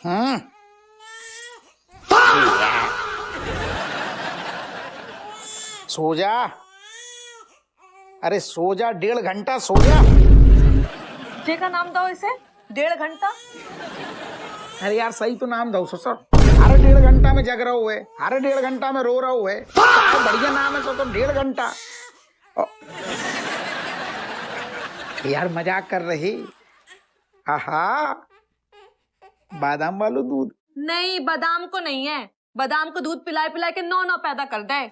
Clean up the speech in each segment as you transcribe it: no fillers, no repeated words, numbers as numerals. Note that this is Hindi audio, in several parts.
हम्म। सो जा। अरे सो जा, 1.5 घंटा सो जा। जे का नाम दो इसे 1.5 घंटा। अरे यार सही तो नाम दो ससुर। अरे 1.5 घंटा में जग रहो है, अरे 1.5 घंटा में रो रहो है, बढ़िया नाम है सो तो 1.5 घंटा। यार मजाक कर रही। आहा, बादाम वालो दूध। नहीं, बादाम को नहीं है। बादाम को दूध पिलाए पिलाए के नौ नौ पैदा कर दे।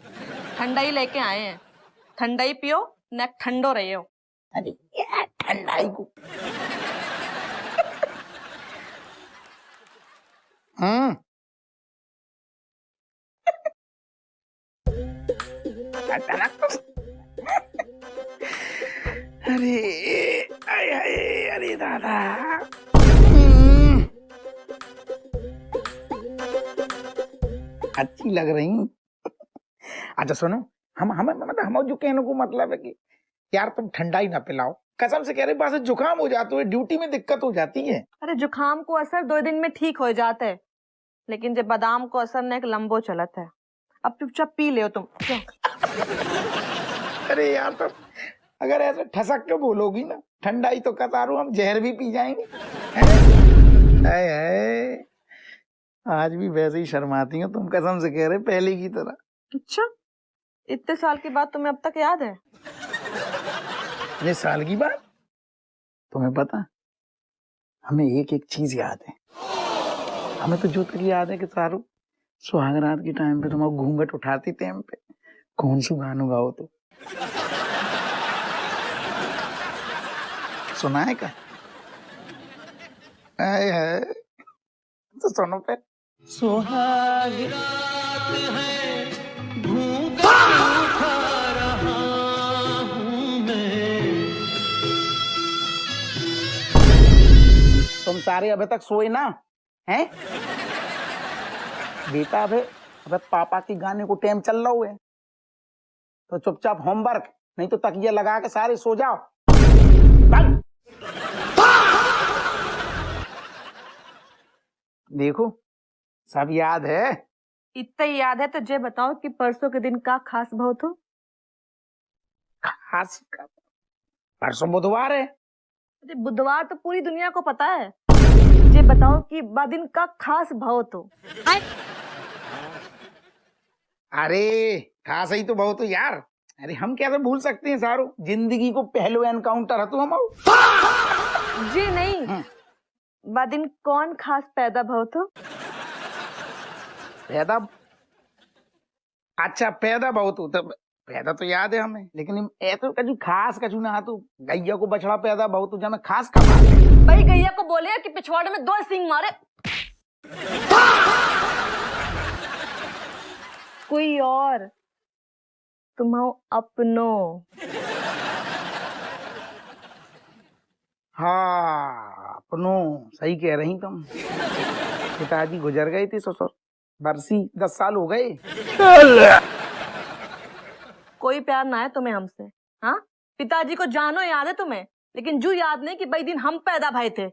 ठंडा ही लेके आए हैं। ठंडा ही पियो, न ठंडो रहे हो। अरे यार ठंडाई को। हम्म। अरे आय आय, अरे दादा। अच्छी लग रही। अच्छा सुनो, हम जो कहने को मतलब है कि यार तुम ठंडा ही ना पिलाओ, कसम से कह रहे, बस जुकाम हो जाता है, ड्यूटी में दिक्कत हो जाती है। अरे जुकाम को असर 2 दिन में ठीक हो जाता है, लेकिन जब बादाम को असर न एक लंबो चलत है। अब चुपचाप पी ले तुम। अरे यार तुम अगर ऐसे ठसक के बोलोगी ना, ठंडा ही तो कतारू, हम जहर भी पी जाएंगे। हाय हाय, आज भी वैसे ही शर्माती हो तुम, कसम से कह रहे पहले की तरह। अच्छा, इतने साल की बात तुम्हें अब तक याद है? ये साल की बात तुम्हें पता, हमें एक एक चीज याद है। हमें तो जो तक याद है कि सारू सुहागरात के टाइम पे तुम घूंघट उठाती थे हम पे, कौन सी गानों गाओ तो सुना है क्या? है तो सुनो पे। सुहाग रात है, घूंघट उठा रहा हूं मैं। तुम सारे अभी तक सोए ना हैं? बेटा अबे पापा के गाने को टाइम चल रहा है, तो चुपचाप होमवर्क, नहीं तो तकिया लगा के सारे सो जाओ। देखो सब याद है। इतना ही याद है तो जे बताओ कि परसों के दिन का खास भाव हो? खास परसों बुधवार है। अरे बुधवार तो पूरी दुनिया को पता है। जे बताओ कि बा दिन का खास भाव तो। अरे खास ही तो बहुत हो यार। अरे हम कैसे भूल सकते हैं सारू, जिंदगी को पहलो एनकाउंटर है तो हम। जी नहीं, बा दिन कौन खास पैदा भाव तो? पैदा, अच्छा पैदा बहुत होता, पैदा तो याद है हमें, लेकिन ऐसे कछु खास कछु ना तो गैया को बछड़ा पैदा बहुत हो, जब खास कमा भाई गैया को बोले कि पिछवाड़े में 2 सींग मारे। कोई और तुम अपनो। हाँ अपनो, सही कह रही तुम। पिताजी गुजर गए थे ससुर, बरसी 10 साल हो गए। कोई प्यार ना है तुम्हें हमसे? हाँ, पिताजी को जानो याद है तुम्हें, लेकिन जू याद नहीं कि भाई दिन हम पैदा भाई थे।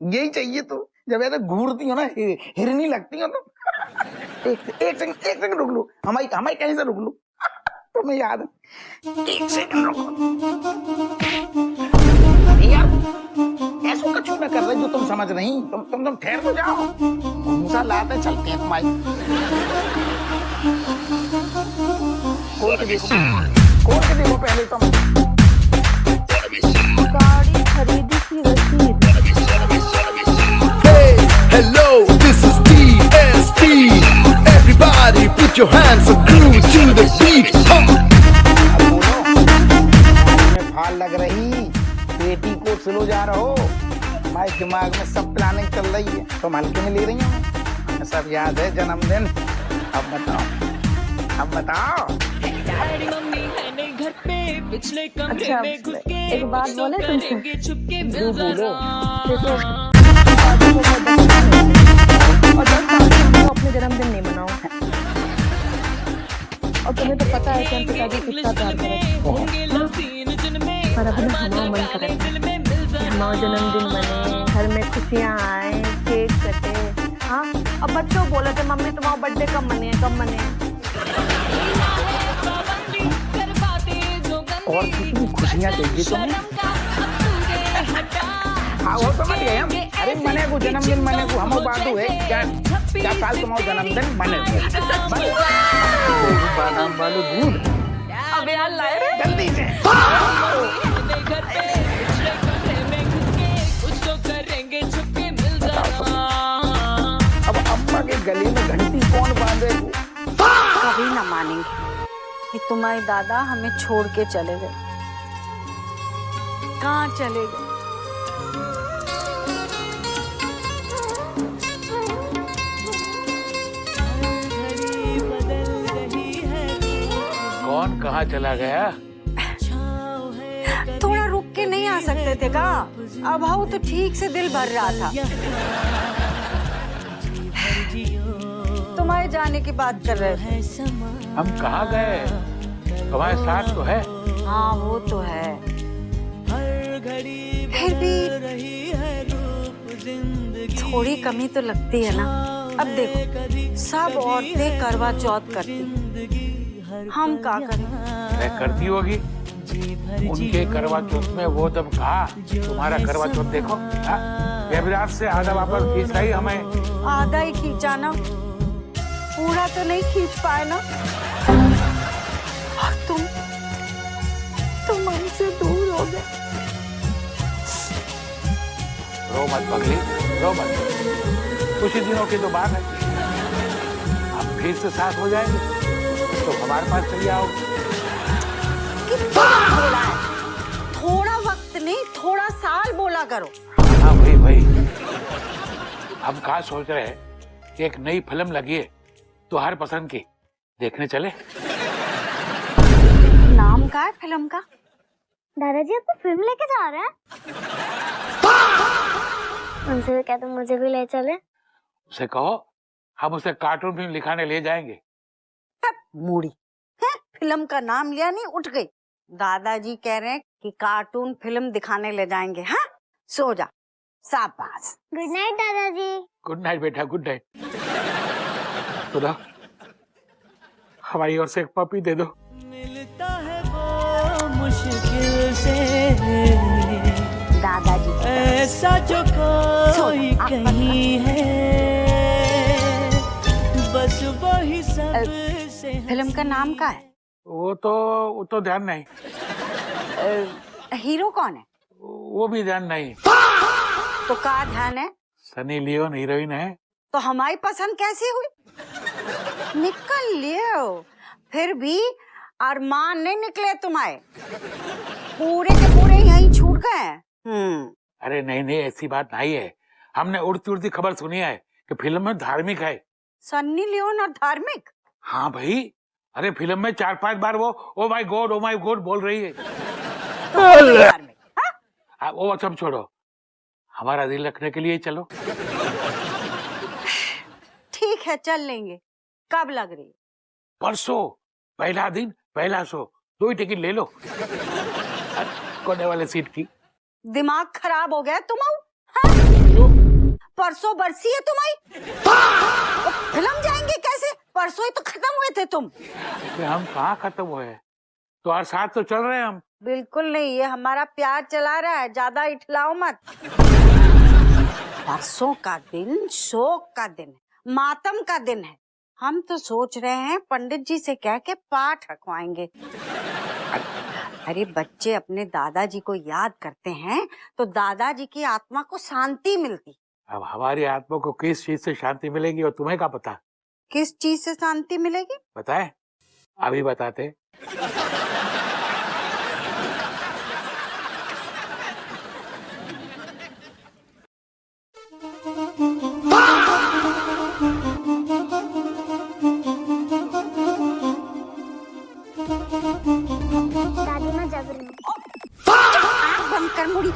यही चाहिए तो, जब ऐसे घूरती हो ना, हिरनी लगती हो तो। एक सेकंड रुक लो, हमारी कहीं से रुक लो। तुम्हें याद है, 1 सेकंड रुको यार, ऐसा कुछ ना कर रहे जो तुम समझ नहीं। तुम ठहर तो जाओ, मूसा लाते चलते हैं तुम्हारी। खोल के देखो पहले तुम। गाड़ी खरीदी की रसीद। Hey, hello, this is TST. Everybody put your hands up, groove to the beat. फाल लग रही, बेटी को स्लो जा रहा हो, हमारे दिमाग में सब प्लानिंग चल रही है, तुम हल्के में ले रही हो। हमें सब याद है, जन्मदिन। अब बताओ। अच्छा एक बात बोले तुमसे? बोलो। और 10 साल से हम अपने जन्मदिन नहीं मनाओ, और तुम्हें तो पता है कि हम पिताजी कितना प्यार करें। पर अब ना हमारा मन करे हमारा जन्मदिन बने, घर में खुशियाँ आए, केक कटे। हाँ, अब बच्चों बोले थे मम्मी तुम्हारा बर्थडे कब मने, कब मने। और कितनी खुशियाँ चाहिए तुम्हें? हाँ वो समझ गए हम। अरे मने को जन्मदिन मने को हम बातू है क्या साल तुम्हारा जन्मदिन मने बादाम वाले दूध। अब यार लाए रे जल्दी से। अब अम्मा के गले में घंटी कौन बांधे? कभी ना मानेंगे कि तुम्हारे दादा हमें छोड़ के चले गए। कहाँ चले गए? कौन कहाँ चला गया? थोड़ा रुक के नहीं आ सकते थे का? अब हाउ तो ठीक से दिल भर रहा था। तुम्हारे जाने की बात कर रहे थे। हम कहाँ गए? तुम्हारे साथ तो है। हाँ वो तो है, फिर भी थोड़ी कमी तो लगती है ना। अब देखो सब औरतें करवा चौथ करती, हम क्या करें? करती होगी। उनके करवा चौथ में वो दम कहा, तुम्हारा करवा चौथ देखो। देवराज से आधा वापस खींच रही हमें। आधा ही खींचा ना, पूरा तो नहीं खींच पाए ना। और तुम हमसे दूर हो गए। रो मत पगली, रो मत। कुछ ही दिनों की तो बात है, हम फिर से साथ हो जाएंगे तो हमारे पास चली आओ। बोला है, थोड़ा वक्त नहीं थोड़ा साल बोला करो। हाँ भाई हम कहा सोच रहे हैं कि एक नई फिल्म लगी है तो हर पसंद की देखने चले। नाम क्या है फिल्म का? दादाजी आपको फिल्म लेके जा रहे हैं? उनसे भी कहते मुझे भी ले चले। उसे कहो हम उसे कार्टून फिल्म दिखाने ले जाएंगे। मूड़ी है, फिल्म का नाम लिया नहीं उठ गई। दादाजी कह रहे हैं कि कार्टून फिल्म दिखाने ले जाएंगे। हाँ सो जा, शाबाश। गुड नाइट दादाजी। गुड नाइट बेटा, गुड नाइट। खुदा हमारी ओर से एक पपी दे दो। मिलता है वो मुश्किल से दादाजी ऐसा जो कोई कहीं है, बस वही सब से। फिल्म का नाम क्या है? वो तो ध्यान नहीं। हीरो कौन है? वो भी ध्यान नहीं। तो का ध्यान है? सनी लियोन हीरोइन है। तो हमारी पसंद कैसी हुई? निकल लियो, फिर भी अरमान नहीं निकले तुम्हारे, पूरे के पूरे यहीं छूट गए। अरे नहीं ऐसी बात नहीं है। हमने उड़ती उड़ती खबर सुनी है कि फिल्म में धार्मिक है। सन्नी लियोन और धार्मिक? हाँ भाई, अरे फिल्म में 4-5 बार वो ओ माय गॉड बोल रही है। तो धार्मिक, हाँ? वो सब छोड़ो, हमारा दिल रखने के लिए चलो। ठीक है चल लेंगे। कब लग रही? परसों, पहला दिन पहला शो, 2 ही टिकट ले लो। कोने वाले सीट की। दिमाग खराब हो गया तुम्हारा? परसों बरसी है तुम्हारी, फिल्म जाएंगे कैसे? परसों ही तो खत्म हुए थे तुम। हम कहाँ खत्म हुए? तो हर साथ तो चल रहे हैं हम। बिल्कुल नहीं, ये हमारा प्यार चला रहा है, ज्यादा इठलाओ मत। परसों का दिन शोक का दिन है, मातम का दिन है। हम तो सोच रहे हैं पंडित जी से कह के पाठ रखवाएंगे। अरे बच्चे अपने दादाजी को याद करते हैं तो दादाजी की आत्मा को शांति मिलती। अब हमारी आत्मा को किस चीज से शांति मिलेगी और तुम्हें क्या पता? किस चीज से शांति मिलेगी? बताए? अभी बताते। दादी मैं जग रही हूँ। आँख बंद कर मुड़ी।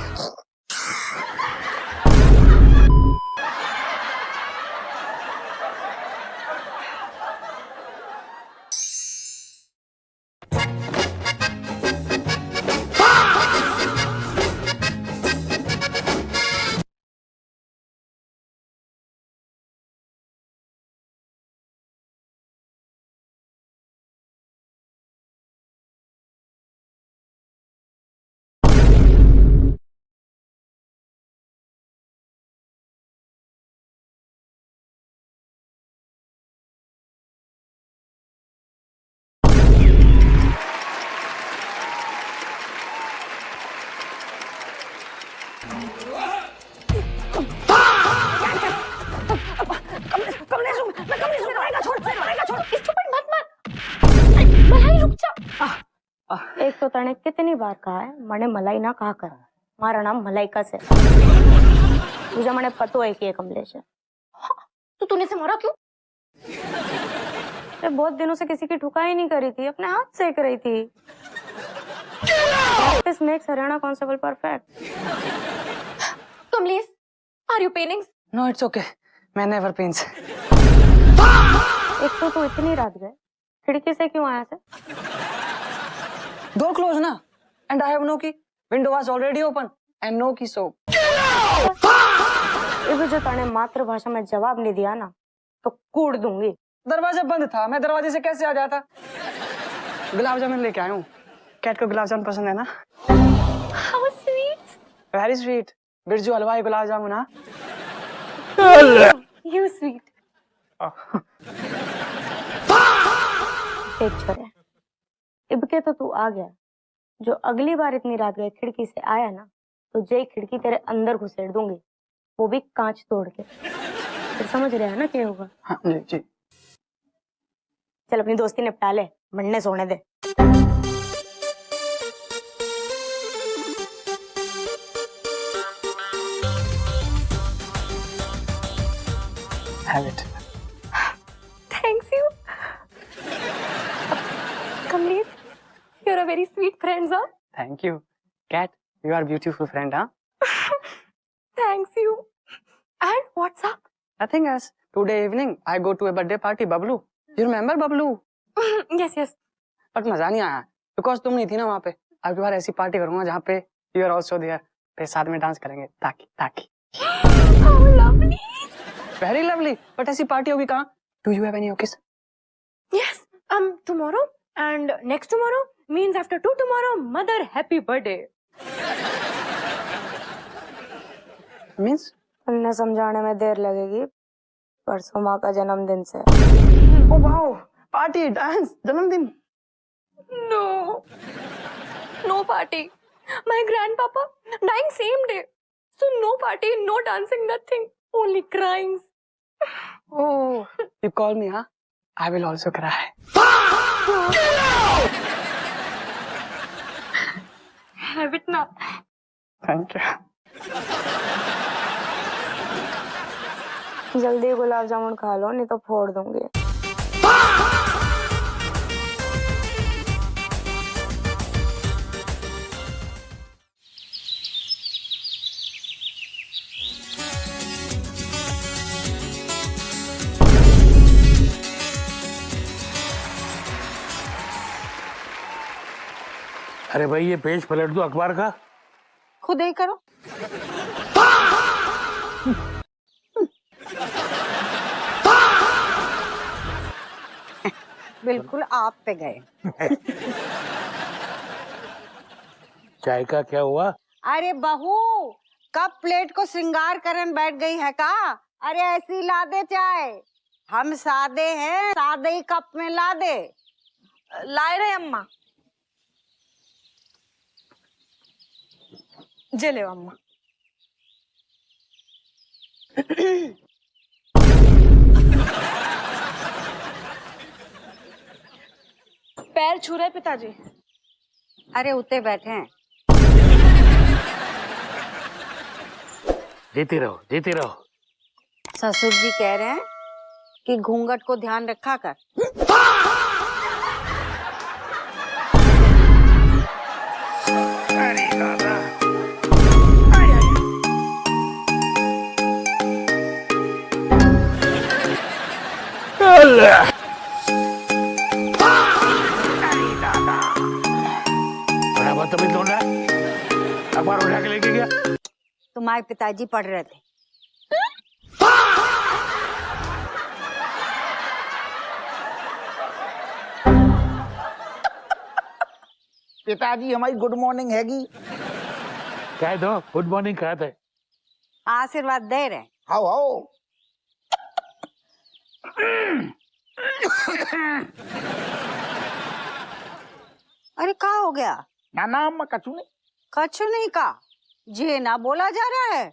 एक तो तने कितनी बार कहा है मने मलाई ना कहा कर, मारा नाम मलाइका से। तुझे मने पतो है कि ये कमलेश है। तो तूने से मारा क्यों? बहुत दिनों से किसी की ठुकाई नहीं करी थी, अपने हाथ सेक रही थी। Practice makes Haryana constable perfect. Kamlesh, are you paining? No it's okay, मैं नेवर पेन्स। एक तो तू इतनी रात गए, खिड़की से क्यों आया से? डोर क्लोज ना, and I have no key, window was already open and no key, so इस जो तने मातृभाषा में जवाब नहीं दिया ना तो कूट दूंगी। दरवाजा बंद था, मैं दरवाजे से कैसे आ जाता? गुलाब जामुन लेके आया हूँ। कैट को गुलाब जामुन पसंद है ना? How sweet. Very sweet. Birju हलवाई गुलाब जामुन। हाँ यू स्वीट। एक छोरे, इबके तो तू आ गया, जो अगली बार इतनी रात गए खिड़की से आया ना तो जय खिड़की तेरे अंदर घुसेड़ दूंगी, वो भी कांच तोड़ के। फिर समझ रहे हैं ना क्या होगा? हाँ जी जी। चल अपनी दोस्ती निपटा ले, मरने सोने दे। Have it. Thanks you. Kamlesh, you're a very sweet friend, sir. Thank you. Cat, you are beautiful friend, huh? Thanks you. And what's up? Nothing else. Today evening, I go to a birthday party, Bablu. You remember Bablu? Yes, yes. But मजा नहीं आया, because तुम नहीं थी ना वहाँ पे। अब की बार ऐसी पार्टी करूँगा जहाँ पे you are also there. फिर साथ में डांस करेंगे, ताकि ताकि। How lovely. Very lovely. But ऐसी पार्टी होगी कहाँ? Do you have any occasion? Yes. Tomorrow and next tomorrow means after two tomorrow. Mother, happy birthday. Means? उन्हें समझाने में देर लगेगी, परसों माँ का जन्मदिन से। Oh wow! Party, dance, जन्मदिन। No. No party. My grandpapa dying same day. So no party, no dancing, nothing. Only crying. Oh, you call me, huh? I will also cry. Have it now. Thank you. जल्दी गुलाब जामुन खा लो, नहीं तो फोड़ दूंगी। अरे भाई ये पेज पलट दो अखबार का। खुद ही करो। बिल्कुल आप पे गए। चाय का क्या हुआ? अरे बहू, कब प्लेट को श्रृंगार करन बैठ गई है का? अरे ऐसी ला दे चाय, हम सादे हैं, सादे ही कप में ला दे। लाए रहे अम्मा। जे ले अम्मा। पैर छू रहे पिताजी। अरे उते बैठे हैं। जीती रहो, जीती रहो। ससुर जी कह रहे हैं कि घूंघट को ध्यान रखा कर। अरे दादा। अल्लाह। बड़ा बदतमीज लौंडा है। अखबार उठा के लेके गया। तुम्हारे पिताजी पढ़ रहे थे। पिताजी हमारी गुड मॉर्निंग हैगी। कह दो गुड मॉर्निंग कहा था। आशीर्वाद दे रहे। हाओ हाओ। अरे क्या हो गया? ना ना अम्मा कछु नहीं। कछु नहीं का जे ना बोला जा रहा है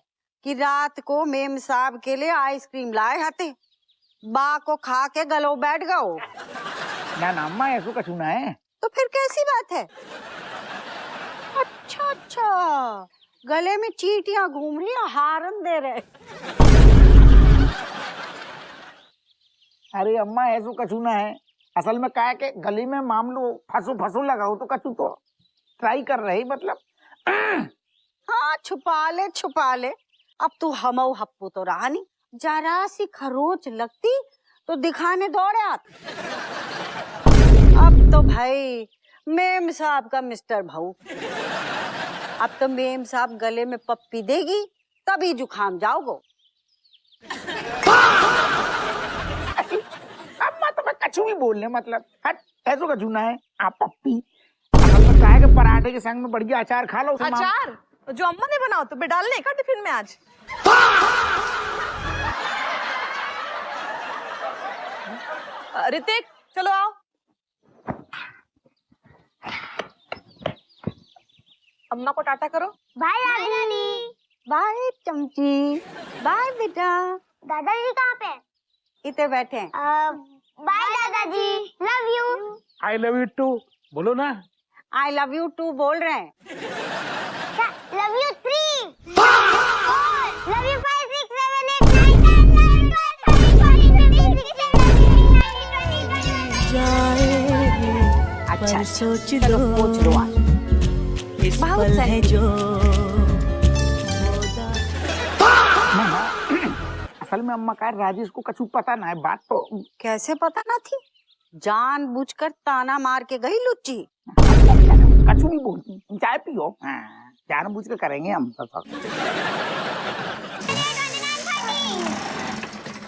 कि रात को मेम साहब के लिए आइसक्रीम लाए हते, बा को खा के गलो बैठ गओ। ना ना अम्मा ऐसो कछु ना है। तो फिर कैसी बात है? अच्छा अच्छा, गले में चींटियां घूम रही हैं, हारन दे रहे। अरे अम्मा ऐसो कछु ना है, असल में क्या है कि गली में मामलो फसो फसो लगाओ तो कछु तो ट्राई कर रहे मतलब। हाँ छुपा ले, अब तू हमऊ हप्पू तो रहा नहीं, जरा सी खरोच लगती तो दिखाने दौड़े आते। अब तो भाई मेम साहब का मिस्टर भाऊ, अब तो मेम साहब गले में पप्पी देगी तभी जुखाम जाओगो। अम्मा तो मैं कछु भी बोल ले मतलब, हट ऐसो कछु ना है। आप पप्पी असल में क्या है कि पराठे के संग में बढ़िया अचार खा लो। अचार जो अम्मा ने बनाओ तो डालने का टिफिन में आज। ऋतिक चलो आओ। अम्मा को टाटा करो। बाय दादी। बाय चमची, बाय बेटा। दादाजी कहाँ पे? इतने बैठे हैं। बाय दादाजी, love you. I love you too बोलो ना। आई लव यू टू बोल रहे हैं। लव यू 3 लव यू 5 6 7 8 9 10 11 12 पर सोच चलो लो पूछ लो आज। इस पल है जो असल में अम्मा का राजेश को कछु पता ना है बात तो। कैसे पता ना थी? जानबूझकर ताना मार के गई लुच्ची। कछु नहीं बोलती, चाय पियो। हाँ, जानबूझ के करेंगे हम तो सब।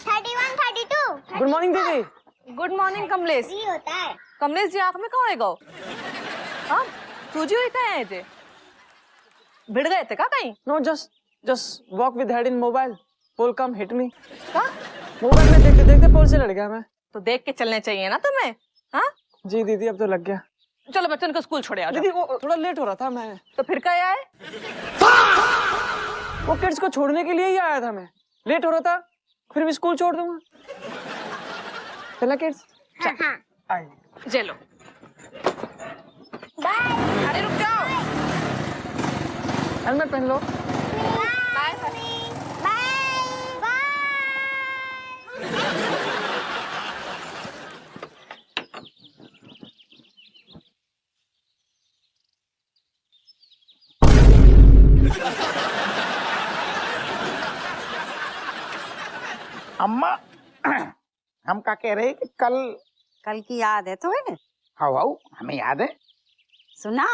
31 32 गुड मॉर्निंग दीदी। Good morning Kamlesh. ये होता है। कमलेश जी आंख में कहाँ है गो? हाँ सूजी हुई कहाँ है थे? भिड़ गए थे क्या कहीं? No just walk with head in mobile, pole come hit me. क्या? मोबाइल में देखते देखते पोल से लड़ गया मैं। तो देख के चलने चाहिए ना तुम्हें। हाँ जी दीदी अब तो लग गया। चलो बच्चन को स्कूल छोड़े आ जाओ। दीदी वो थोड़ा लेट हो रहा था मैं। तो फिर क्या आए? वो किड्स को छोड़ने के लिए ही आया था मैं। लेट हो रहा था फिर भी स्कूल छोड़ दूंगा। चला किड्स। हाँ। चलो। बाय। अरे रुक जाओ। हेलमेट पहन लो। Bye bye bye. अम्मा हम क्या कह रहे हैं कि कल की याद है तुम्हें? हाउ हमें याद है। सुना?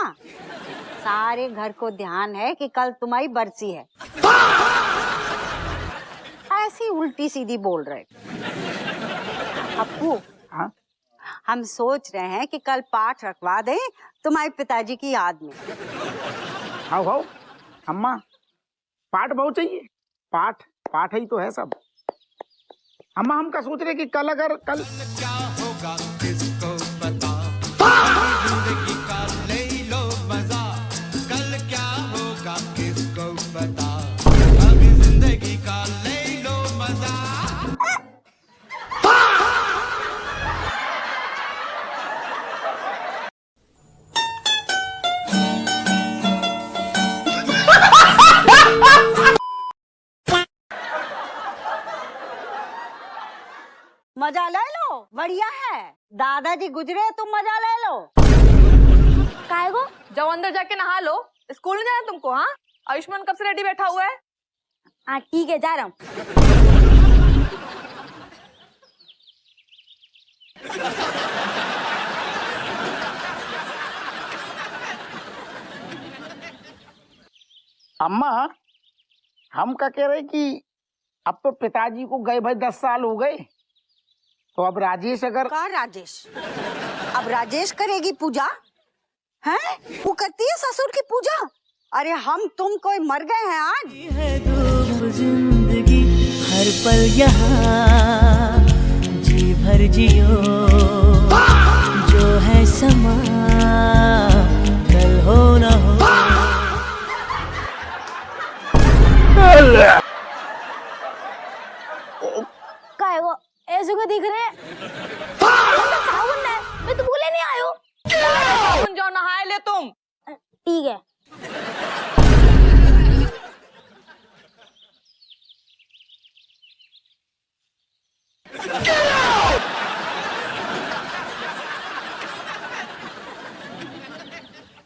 सारे घर को ध्यान है कि कल तुम्हारी बरसी है। ऐसी उल्टी सीधी बोल रहे। अप्पू हाँ हम सोच रहे हैं कि कल पाठ रखवा दें तुम्हारे पिताजी की याद में। हाउ अम्मा पाठ बहुत चाहिए। पाठ ही तो है सब। अम्मा हम का सोच रहे कि कल अगर कल क्या होगा किसको पता, जिंदगी का ले लो मजा। कल क्या होगा किसको पता, अभी जिंदगी का ले लो मजा। मजा ले लो, बढ़िया है। दादाजी गुजरे तुम मजा ले लो। काय गो? जाओ अंदर जाके नहा लो। स्कूल नहीं जाना तुमको? हाँ आयुष्मान कब से रेडी बैठा हुआ है? हाँ ठीक है जा रहा हूँ। अम्मा हम क्या कह रहे कि अब तो पिताजी को गए भाई 10 साल हो गए, तो अब राजेश अगर का राजेश? अब राजेश करेगी पूजा? हैं? वो करती है ससुर की पूजा? अरे हम तुम कोई मर गए हैं आज? है धूप जिंदगी हर पल यहाँ जी भर जियो, जो है समा कल हो न हो। काय गो ऐसे को दिख रहे? सावन है, मैं तो भूले नहीं आयो। हो तुम? ठीक है।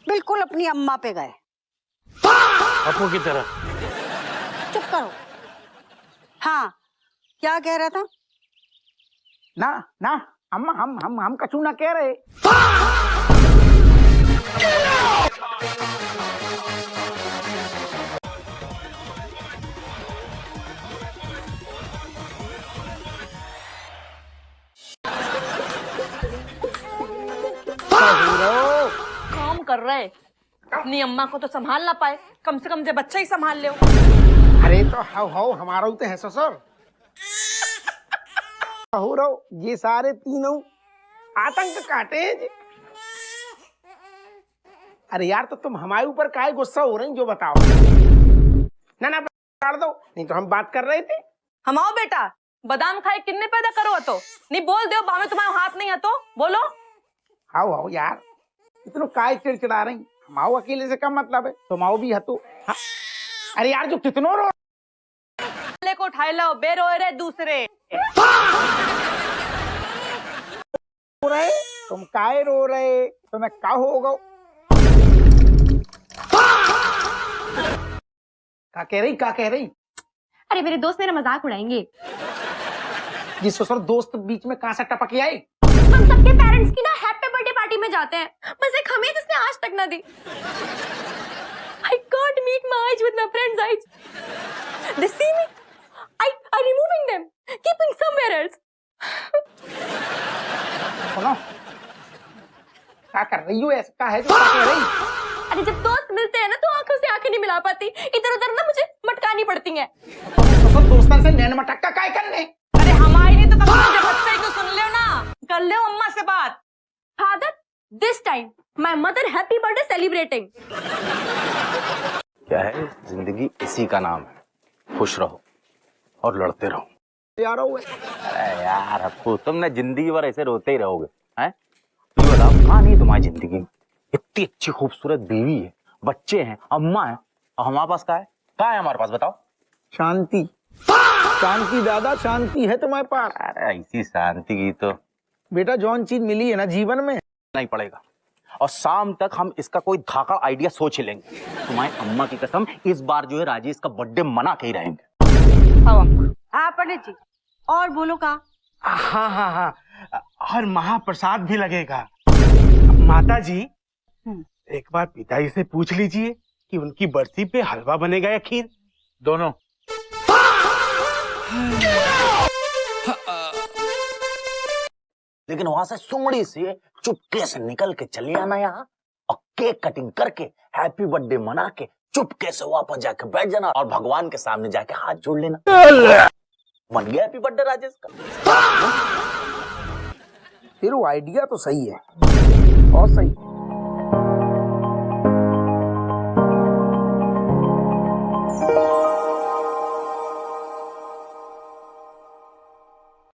बिल्कुल अपनी अम्मा पे गए। अपू की तरह। चुप करो। हाँ, क्या कह रहा था? ना ना, अम्मा हम कछु ना कह रहे। काम कर रहे, अपनी अम्मा को तो संभाल ना पाए, कम से कम जे बच्चा ही संभाल ले। अरे तो हाउ हमारा तो है ससुर। हो रहो ये सारे तीनों आतंक काटे हैं जी। अरे यार तो तुम हमारे ऊपर काहे गुस्सा हो रही जो बताओ। ना ना काट दो, नहीं तो हम बात कर रहे थे। हम आओ बेटा, बादाम खाए किन्ने पैदा करो तो नहीं बोल दो बामे तुम्हारे हाथ नहीं है तो बोलो। आओ यार, इतना काय चिड़चिड़ा रही। हम आओ अकेले से क्या मतलब है, तुम आओ भी हतो। हाँ। अरे यार जो कितनों रो को उठाए लो, बे रोए रहे दूसरे। रो रहे, तुम काय रो रहे, तुम्हें क्या होगा? क्या कह रही? अरे मेरे दोस्त मेरा मजाक उड़ाएंगे। ये ससुर दोस्त बीच में कहां से टपक आई? हम सबके पेरेंट्स की ना हैप्पी बर्थडे पार्टी में जाते हैं, बस एक हमें जिसने आज तक ना दी। I can't meet my eyes with my friends' eyes. They see me, I removing them, keeping somewhere else. सुनो, क्या कर रही हो? ऐसा है जो क्या कह रही? अरे जब दोस्त मिलते हैं ना तो आंखों से आंखें नहीं मिला पाती, इधर उधर ना मुझे मटकानी पड़ती हैं। ससुर दोस्तन से नैन मटक्का काय करने? अरे हमारी नहीं तो कम से कम बच्चा ही तो सुन लो ना, कर लो अम्मा से बात। Father, this time my mother happy birthday celebrating. क्या है, जिंदगी इसी का नाम है, खुश रहो और लड़ते रहो। अरे यार अप्पू, तुम ना जिंदगी भर ऐसे रोते ही रहोगे हैं? तुम बताओ कहाँ नहीं तुम्हारी जिंदगी में इतनी अच्छी खूबसूरत बीवी है, बच्चे हैं, अम्मा है, और हमारे पास क्या है? क्या है हमारे पास बताओ? शांति। शांति दादा, शांति है तुम्हारे पास। अरे ऐसी शांति की तो बेटा जौन चीज मिली है ना जीवन में नहीं पड़ेगा, और शाम तक हम इसका कोई धाकड़ आइडिया सोच ही लेंगे। तुम्हारी अम्मा की कसम, इस बार जो है राजेश का बर्थडे मना के ही रहेंगे। हाँ पंडित जी, और बोलो का? हाँ, और महाप्रसाद भी लगेगा। माता जी, एक बार पिताजी से पूछ लीजिए कि उनकी बरसी पे हलवा बनेगा या खीर, दोनों। लेकिन वहां से सुमड़ी से चुपके से निकल के चले आना यहाँ, और केक कटिंग करके हैप्पी बर्थडे मना के चुपके से वापस जाके बैठ जाना और भगवान के सामने जाके हाथ जोड़ लेना। बन गया हैप्पी बर्थडे राजेश का। फिर वो आइडिया तो सही है, बहुत सही।